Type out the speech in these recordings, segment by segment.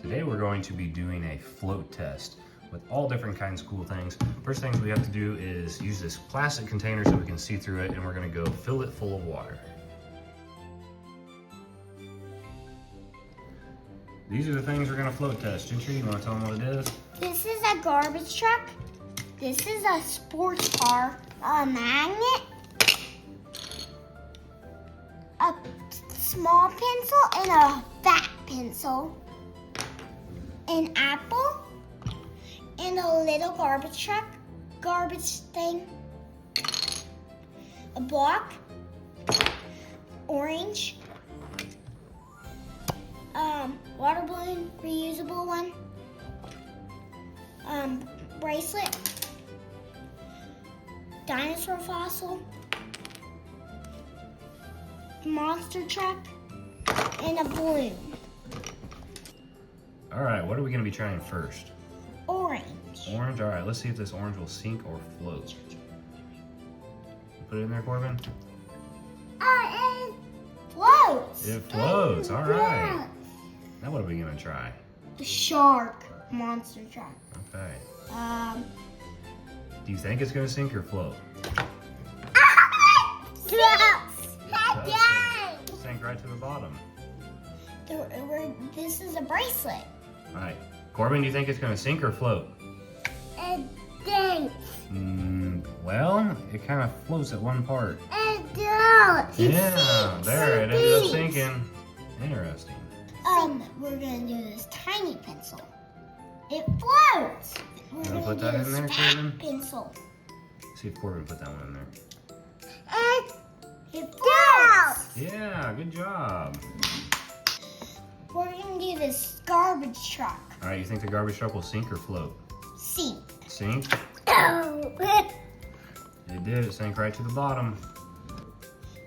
Today we're going to be doing a float test with all different kinds of cool things. First things we have to do is use this plastic container so we can see through it, and we're going to go fill it full of water. These are the things we're going to float test. Gentry, you want to tell them what it is? This is a garbage truck. This is a sports car, a magnet, a small pencil, and a fat pencil, an apple, and a little garbage truck, garbage thing, a block, orange, water balloon, reusable one, bracelet, dinosaur fossil, monster truck, and a balloon. All right, what are we going to be trying first? Orange. Orange? All right, let's see if this orange will sink or float. Put it in there, Corbin. It floats. It floats, all right. Now what are we going to try? The shark monster truck. Okay. Floats. Do you think it's going to sink or float? Sink right to the bottom. This is a bracelet. All right. Corbin, do you think it's going to sink or float? It sinks. Well, it kind of floats at one part. It does. Yeah, there, it ended up sinking. Interesting. We're going to do this tiny pencil. It floats. We're You wanna going put to that do in this there, fat Corbin? pencil. See if Corbin put that one in there. It floats. Yeah, good job. We're going to do this garbage truck. All right, you think the garbage truck will sink or float? Sink. Sink? Oh. It did. It sank right to the bottom.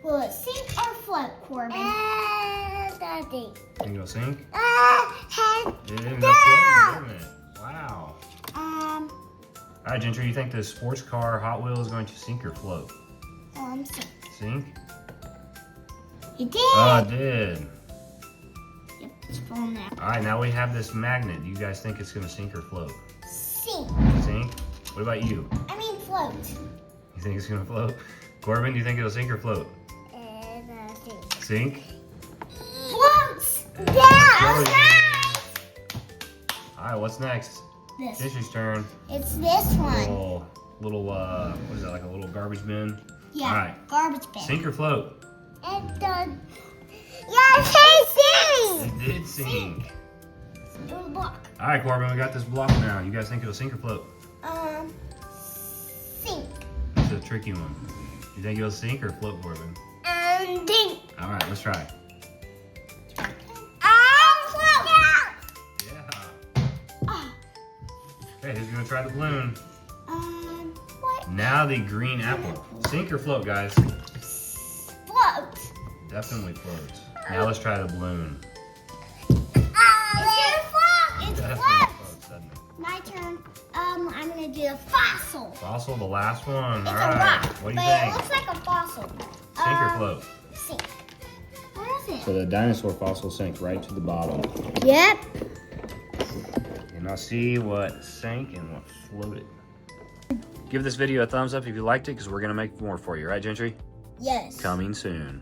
Will it sink or float, Corbin? Daddy. Think it'll sink? Head It ended up floating, didn't it? Wow. All right, Gentry, you think this sports car Hot Wheel is going to sink or float? Sink. Sink? It did. Oh, it did. Yep, it's full now. All right, now we have this magnet. Do you guys think it's going to sink or float? Sink. Sink? What about you? I mean float. You think it's going to float? Corbin, do you think it'll sink or float? Sink. Sink? Floats. Yeah. Right. All right, what's next? This. Gentry's turn. It's this one. Little, what is that, like a little garbage bin? Yeah. All right. Garbage bin. Sink or float? It does. Yes, it sinks. It did sink. It was a block. All right, Corbin, we got this block now. You guys think it'll sink or float? Sink. It's a tricky one. You think it'll sink or float, Corbin? Dink. All right, let's try. Float. Yeah. Okay, who's gonna try the balloon? What? Now the green apple. Sink or float, guys? Float. Definitely floats. Now let's try the balloon. It's gonna float. It's Definitely float. floats, doesn't it? My turn. I'm gonna do a fossil. Fossil, the last one. It's All a right. rock, What do you but think? it looks like a fossil. Sink or float? Sink. Where is it? So the dinosaur fossil sank right to the bottom. Yep. And I'll see what sank and what floated. Give this video a thumbs up if you liked it, because we're gonna make more for you, right, Gentry? Yes. Coming soon.